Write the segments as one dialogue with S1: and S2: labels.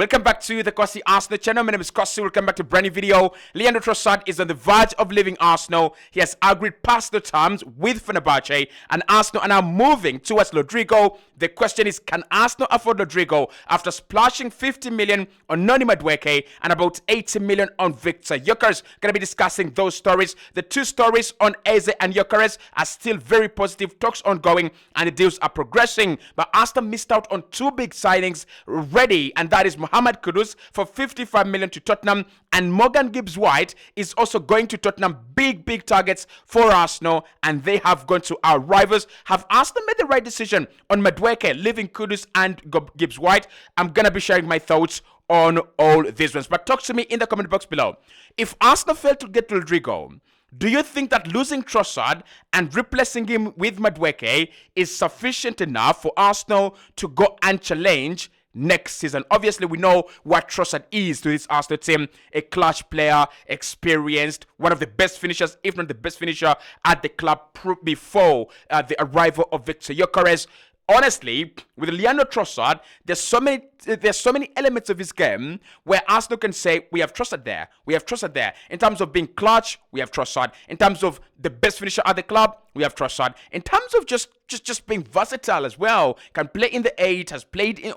S1: Welcome back to the Cossy Arsenal channel. My name is Cossy. Welcome back to a brand new video. Leandro Trossard is on the verge of leaving Arsenal. He has agreed past the terms with Fenerbahce, and Arsenal are now moving towards Rodrygo. The question is, can Arsenal afford Rodrygo after splashing 50 million on Noni Madueke and about 80 million on Victor Gyokerez? Gonna be discussing those stories. The two stories on Eze and Gyokerez are still very positive. Talks ongoing and the deals are progressing. But Arsenal missed out on two big signings ready, and that is Mohamed Kudus for 55 million to Tottenham, and Morgan Gibbs-White is also going to Tottenham. Big targets for Arsenal, and they have gone to our rivals. Have Arsenal made the right decision on Madueke, leaving Kudus and Gibbs-White? I'm gonna be sharing my thoughts on all these ones, but talk to me in the comment box below. If Arsenal fail to get Rodrygo, do you think that losing Trossard and replacing him with Madueke is sufficient enough for Arsenal to go and challenge next season? Obviously, we know what Trossard is to this Arsenal team. A clutch player, experienced, one of the best finishers, if not the best finisher at the club before the arrival of Victor Gyokerez. Honestly, with Leandro Trossard, there's so many elements of his game where Arsenal can say, we have Trossard there, we have Trossard there. In terms of being clutch, we have Trossard. In terms of the best finisher at the club, we have Trossard. In terms of just being versatile as well, can play in the 8, has played in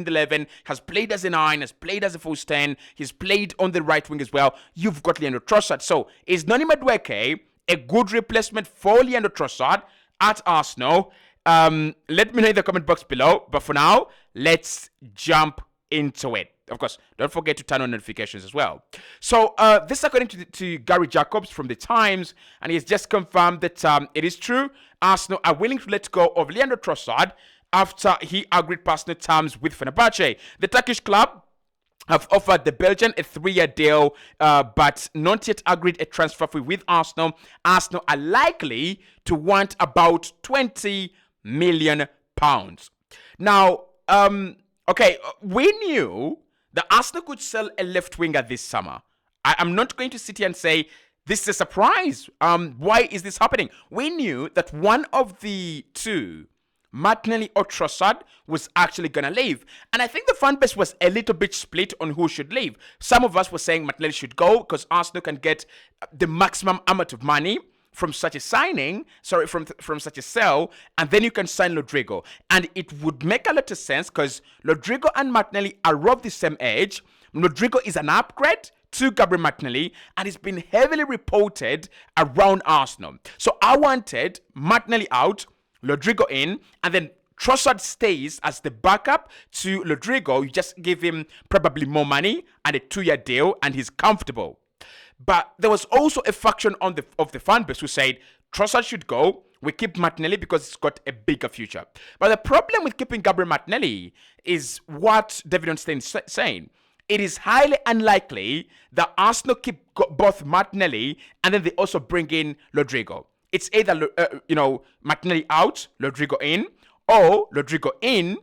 S1: the 11, has played as a 9, has played as a false 10, he's played on the right wing as well. You've got Leandro Trossard. So, is Noni Madueke a good replacement for Leandro Trossard at Arsenal? Let me know in the comment box below, but for now, let's jump into it. Of course, don't forget to turn on notifications as well. So, this is according to Gary Jacobs from the Times, and he has just confirmed that it is true. Arsenal are willing to let go of Leandro Trossard after he agreed personal terms with Fenerbahce. The Turkish club have offered the Belgian a 3-year deal, but not yet agreed a transfer fee with Arsenal. Arsenal are likely to want about 20 million pounds. Now, okay, we knew that Arsenal could sell a left winger this summer. I'm not going to sit here and say this is a surprise. Why is this happening? We knew that one of the two, Martinelli or Trossard, was actually going to leave. And I think the fan base was a little bit split on who should leave. Some of us were saying Martinelli should go because Arsenal can get the maximum amount of money from such a signing, from such a sell, and then you can sign Rodrygo. And it would make a lot of sense because Rodrygo and Martinelli are of the same age. Rodrygo is an upgrade to Gabriel Martinelli, and it's been heavily reported around Arsenal. So I wanted Martinelli out, Rodrygo in, and then Trossard stays as the backup to Rodrygo. You just give him probably more money and a 2-year deal, and he's comfortable. But there was also a faction of the fan base who said Trossard should go. We keep Martinelli because it's got a bigger future. But the problem with keeping Gabriel Martinelli is what David Onstein is saying. It is highly unlikely that Arsenal keep both Martinelli and then they also bring in Rodrygo. It's either Martinelli out, Rodrygo in, or Rodrygo in.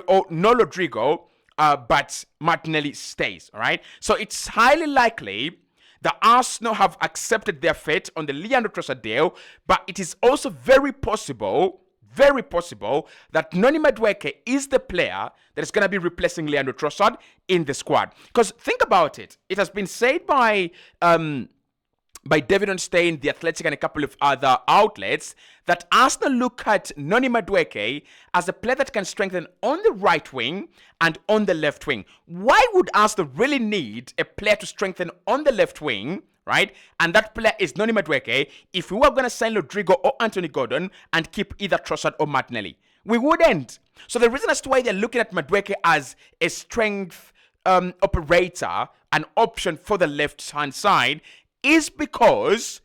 S1: Or no Rodrygo, but Martinelli stays. All right. So it's highly likely the Arsenal have accepted their fate on the Leandro Trossard deal, but it is also very possible that Noni Madueke is the player that is going to be replacing Leandro Trossard in the squad. Because think about it. It has been said by David Onstein, The Athletic, and a couple of other outlets that Arsenal look at Noni Madueke as a player that can strengthen on the right wing and on the left wing. Why would Arsenal really need a player to strengthen on the left wing, right? And that player is Noni Madueke if we were going to sign Rodrygo or Anthony Gordon and keep either Trossard or Martinelli. We wouldn't. So the reason as to why they're looking at Madueke as a strength operator, an option for the left-hand side, is because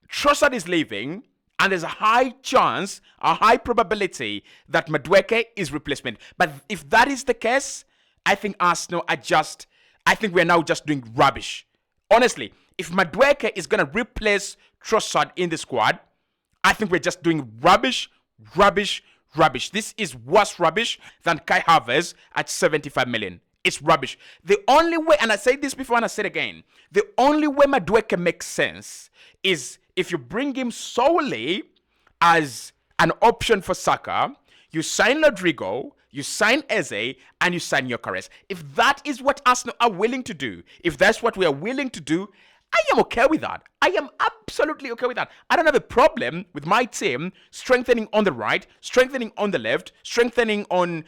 S1: Trossard is leaving and there's a high chance, a high probability that Madueke is replacement. But if that is the case, I think Arsenal are we're now just doing rubbish. Honestly, if Madueke is going to replace Trossard in the squad, I think we're just doing rubbish. This is worse rubbish than Kai Havertz at 75 million. It's rubbish. The only way, and I said this before and I said again, the only way Madueke makes sense is if you bring him solely as an option for Saka, you sign Rodrygo, You sign Eze and you sign Gyokerez. If that is what Arsenal are willing to do, if that's what we are willing to do, I am okay with that. I am absolutely okay with that. I don't have a problem with my team strengthening on the right, strengthening on the left, strengthening on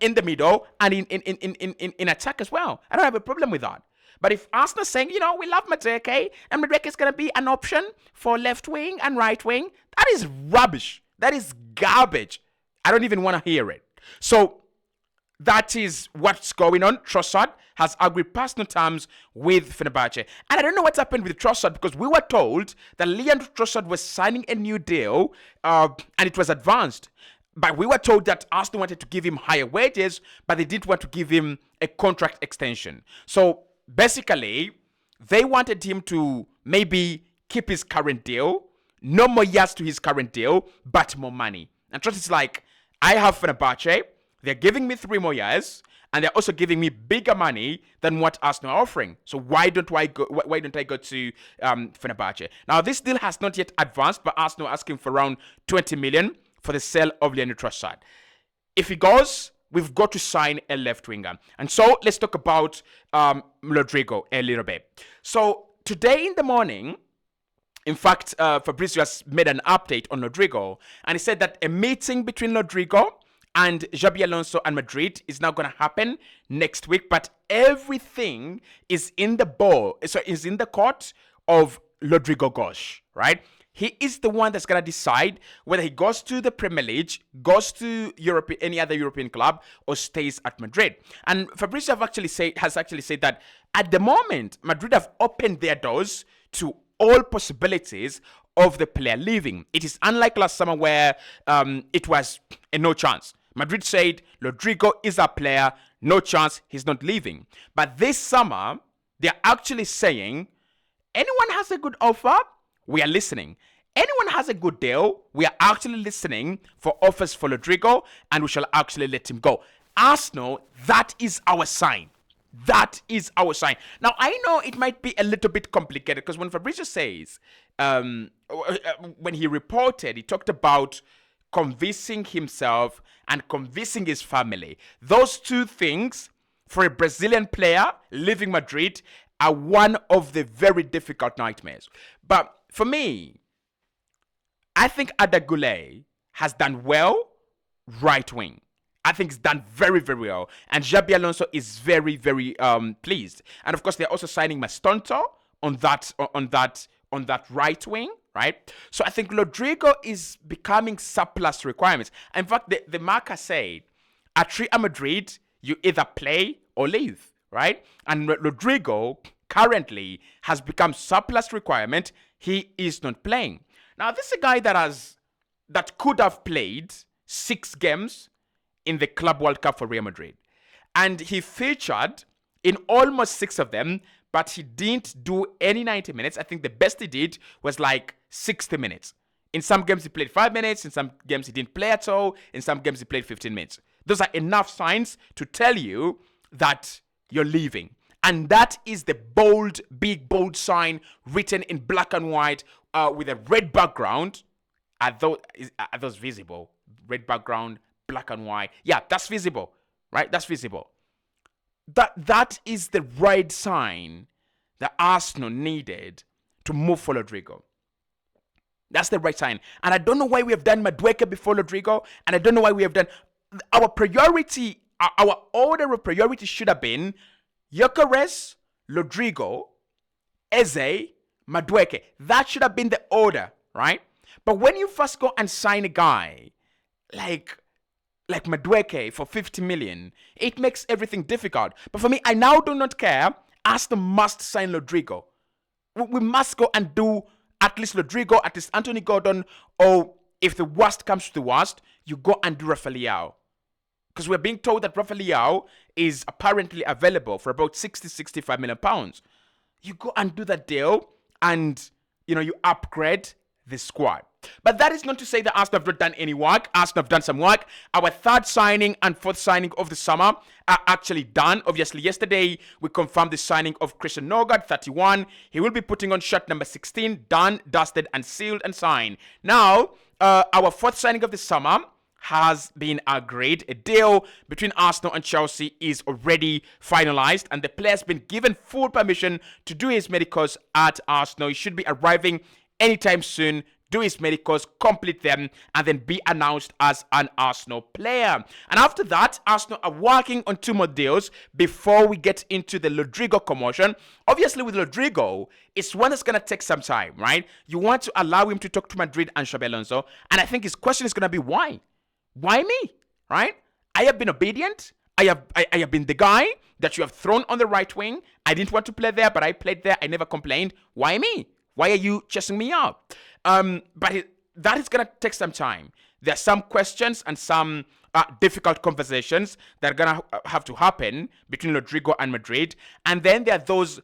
S1: in the middle, and in attack as well. I don't have a problem with that. But if Arsenal saying, we love Madueke, and Madueke is going to be an option for left wing and right wing, that is rubbish. That is garbage. I don't even want to hear it. So that is what's going on. Trossard has agreed personal terms with Fenerbahce. And I don't know what's happened with Trossard, because we were told that Leandro Trossard was signing a new deal and it was advanced. But we were told that Arsenal wanted to give him higher wages, but they didn't want to give him a contract extension. So basically, they wanted him to maybe keep his current deal, no more years to his current deal, but more money. And Trossard is like, I have Fenerbahce. They're giving me 3 more years, and they're also giving me bigger money than what Arsenal are offering. So why don't I go to Fenerbahce? Now, this deal has not yet advanced, but Arsenal are asking for around 20 million for the sale of Leandro Trossard. If he goes, we've got to sign a left winger. And so let's talk about Rodrygo a little bit. So today in the morning, in fact, Fabrizio has made an update on Rodrygo, and he said that a meeting between Rodrygo and Xabi Alonso and Madrid is now going to happen next week, but everything is in the court of Rodrygo Gosh, right? He is the one that's going to decide whether he goes to the Premier League, goes to Europe, any other European club, or stays at Madrid. And Fabrizio has actually said that at the moment, Madrid have opened their doors to all possibilities of the player leaving. It is unlike last summer where it was a no chance. Madrid said, Rodrygo is our player, no chance, he's not leaving. But this summer, they're actually saying, anyone has a good offer, we are listening. Anyone has a good deal, we are actually listening for offers for Rodrygo, and we shall actually let him go. Arsenal, that is our sign. That is our sign. Now, I know it might be a little bit complicated, because when Fabrizio says, when he reported, he talked about convincing himself and convincing his family. Those two things, for a Brazilian player leaving Madrid, are one of the very difficult nightmares. But for me, I think Ada Goulet has done well right wing. I think he's done very, very well. And Xabi Alonso is very, very pleased. And of course, they're also signing Mastonto on that right wing, right? So I think Rodrygo is becoming surplus requirements. In fact, the marker said, at Real Madrid, you either play or leave, right? And Rodrygo currently has become surplus requirement. He is not playing. Now, this is a guy that could have played 6 games in the Club World Cup for Real Madrid. And he featured in almost 6 of them, but he didn't do any 90 minutes. I think the best he did was like 60 minutes. In some games, he played 5 minutes. In some games, he didn't play at all. In some games, he played 15 minutes. Those are enough signs to tell you that you're leaving. And that is the bold, big, bold sign written in black and white with a red background. Are those visible? Red background, black and white. Yeah, that's visible, right? That's visible. That is the right sign that Arsenal needed to move for Rodrygo. That's the right sign. And I don't know why we have done Madueke before Rodrygo, and I don't know why we have done... Our priority, our order of priority should have been Gyokerez, Rodrygo, Eze, Madueke. That should have been the order, right? But when you first go and sign a guy like Madueke for 50 million, it makes everything difficult. But for me, I now do not care. Arsenal must sign Rodrygo. We must go and do at least Rodrygo, at least Anthony Gordon, or if the worst comes to the worst, you go and do Rafael. Because we're being told that Rafael is apparently available for about 60-65 million pounds. You go and do that deal, and you upgrade the squad. But that is not to say that Arsenal have not done any work. Arsenal have done some work. Our 3rd signing and 4th signing of the summer are actually done. Obviously, yesterday we confirmed the signing of Christian Nørgaard, 31. He will be putting on shirt number 16. Done, dusted, and sealed and signed. Now, our 4th signing of the summer has been agreed. A deal between Arsenal and Chelsea is already finalized, and the player's been given full permission to do his medicals at Arsenal. He should be arriving anytime soon, do his medicals, complete them, and then be announced as an Arsenal player. And after that, Arsenal are working on 2 more deals before we get into the Rodrygo commotion. Obviously, with Rodrygo, it's one that's going to take some time, right? You want to allow him to talk to Madrid and Xabi Alonso, and I think his question is going to be why? Why me, right? I have been obedient. I have been the guy that you have thrown on the right wing. I didn't want to play there, but I played there. I never complained. Why me? Why are you chasing me out? But that is going to take some time. There are some questions and some difficult conversations that are going to have to happen between Rodrygo and Madrid. And then there are those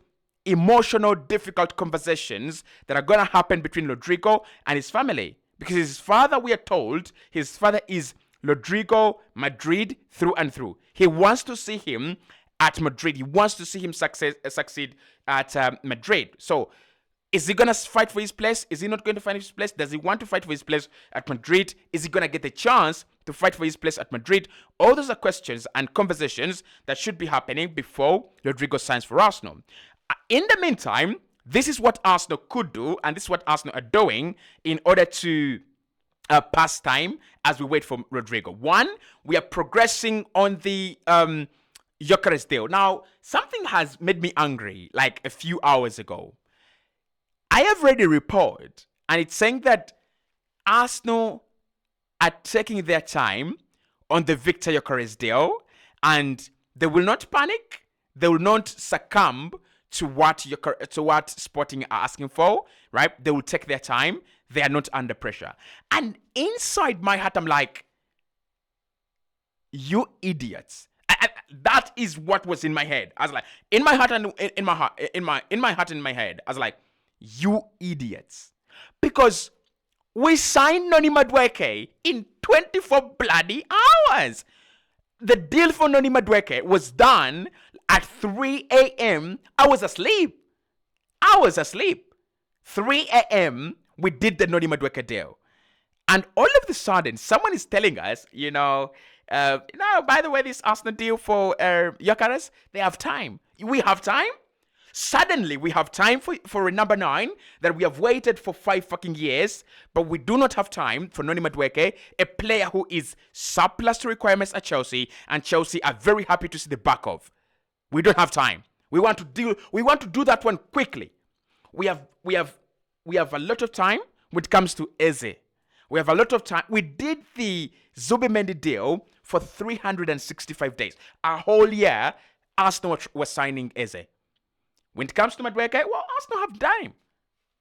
S1: emotional, difficult conversations that are going to happen between Rodrygo and his family. Because his father, we are told, his father is Rodrygo Madrid through and through. He wants to see him at Madrid. He wants to see him succeed at Madrid. So, is he going to fight for his place? Is he not going to fight for his place? Does he want to fight for his place at Madrid? Is he going to get the chance to fight for his place at Madrid? All those are questions and conversations that should be happening before Rodrygo signs for Arsenal. In the meantime, this is what Arsenal could do, and this is what Arsenal are doing in order to pass time as we wait for Rodrygo. One, we are progressing on the Gyokerez deal. Now, something has made me angry like a few hours ago. I have read a report, and it's saying that Arsenal are taking their time on the Victor Gyokerez deal, and they will not panic. They will not succumb to what Sporting are asking for, right? They will take their time. They are not under pressure. And inside my heart, I'm like, you idiots. That is what was in my head. I was like, in my heart and in my heart, in my heart and in my head, I was like, you idiots. Because we signed Noni Madueke in 24 bloody hours. The deal for Noni Madueke was done at 3 a.m. I was asleep. 3 a.m. we did the Noni Madueke deal. And all of a sudden, someone is telling us, by the way, this Arsenal deal for Gyokerez, they have time. We have time? Suddenly, we have time for a number 9 that we have waited for 5 fucking years, but we do not have time for Noni Madueke, a player who is surplus to requirements at Chelsea, and Chelsea are very happy to see the back of. We don't have time. We want to do that one quickly. We have a lot of time when it comes to Eze. We have a lot of time. We did the Zubimendi deal for 365 days. A whole year, Arsenal was signing Eze. When it comes to Madueke, well, Arsenal have time.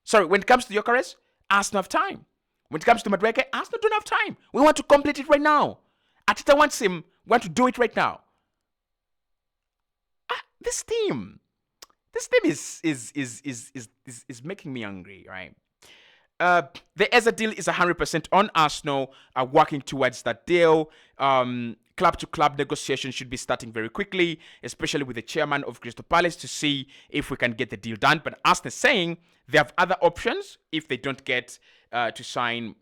S1: Sorry, when it comes to Gyokerez, Arsenal have time. When it comes to Madueke, Arsenal don't have time. We want to complete it right now. Ateta wants to do it right now. This team is making me angry, right? The Eze deal is 100% on. Arsenal are working towards that deal. Club-to-club negotiations should be starting very quickly, especially with the chairman of Crystal Palace to see if we can get the deal done. But Arsenal is saying they have other options if they don't get to sign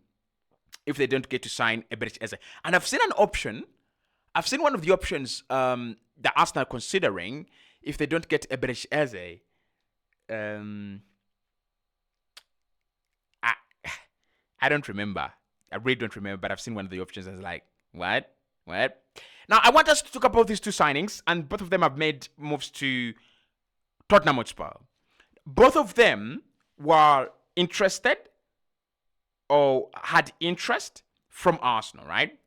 S1: Eberechi Eze. And I've seen an option. I've seen one of the options that Arsenal are considering if they don't get Eberechi Eze. I don't remember. I really don't remember, but I've seen one of the options. I was like, what? Now, I want us to talk about these 2 signings, and both of them have made moves to Tottenham Hotspur. Both of them were interested or had interest from Arsenal, right?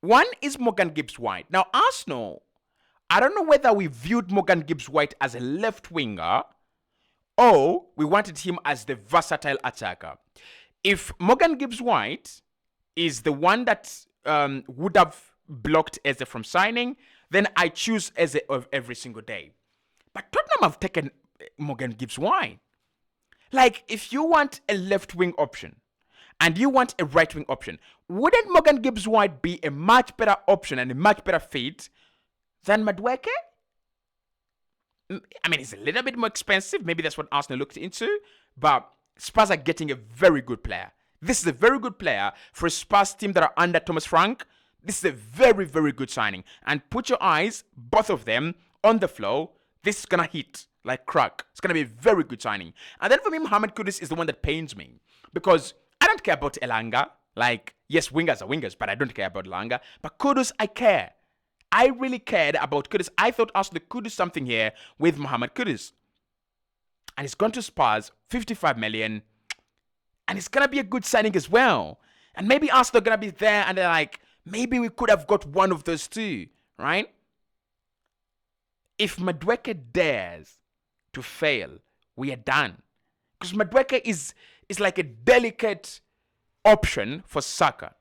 S1: One is Morgan Gibbs-White. Now, Arsenal, I don't know whether we viewed Morgan Gibbs-White as a left winger or we wanted him as the versatile attacker. If Morgan Gibbs-White is the one that would have blocked Eze from signing, then I choose Eze every single day. But Tottenham have taken Morgan Gibbs-White. Like, if you want a left-wing option and you want a right-wing option, wouldn't Morgan Gibbs-White be a much better option and a much better fit than Madueke? I mean, it's a little bit more expensive. Maybe that's what Arsenal looked into. But Spurs are getting a very good player. This is a very good player for a Spurs team that are under Thomas Frank. This is a very, very good signing. And put your eyes, both of them, on the flow. This is going to hit like crack. It's going to be a very good signing. And then for me, Mohamed Kudus is the one that pains me. Because I don't care about Elanga. Like, yes, wingers are wingers, but I don't care about Elanga. But Kudus, I care. I really cared about Kudus. I thought Arsenal could do something here with Mohamed Kudus. And he's gone to Spurs, 55 million. And it's going to be a good signing as well. And maybe Arsenal are going to be there and they're like, maybe we could have got one of those two, right? If Madueke dares to fail, we are done. Because Madueke is like a delicate option for Saka.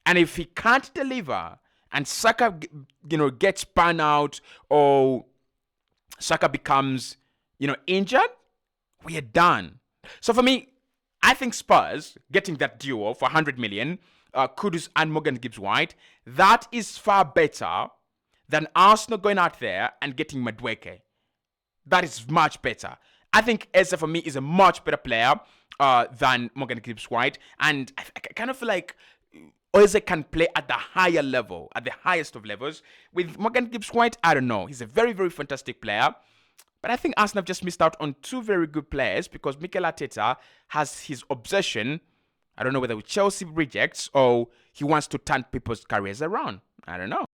S1: And if he can't deliver and Saka, gets burned out or Saka becomes, injured, we are done. So for me, I think Spurs getting that duo for 100 million, Kudus and Morgan Gibbs-White, that is far better than Arsenal going out there and getting Madueke. That is much better. I think Eze for me is a much better player than Morgan Gibbs-White, and I kind of feel like Eze can play at the higher level, at the highest of levels. With Morgan Gibbs-White, I don't know. He's a very, very fantastic player. But I think Arsenal have just missed out on two very good players because Mikel Arteta has his obsession. I don't know whether with Chelsea rejects or he wants to turn people's careers around. I don't know.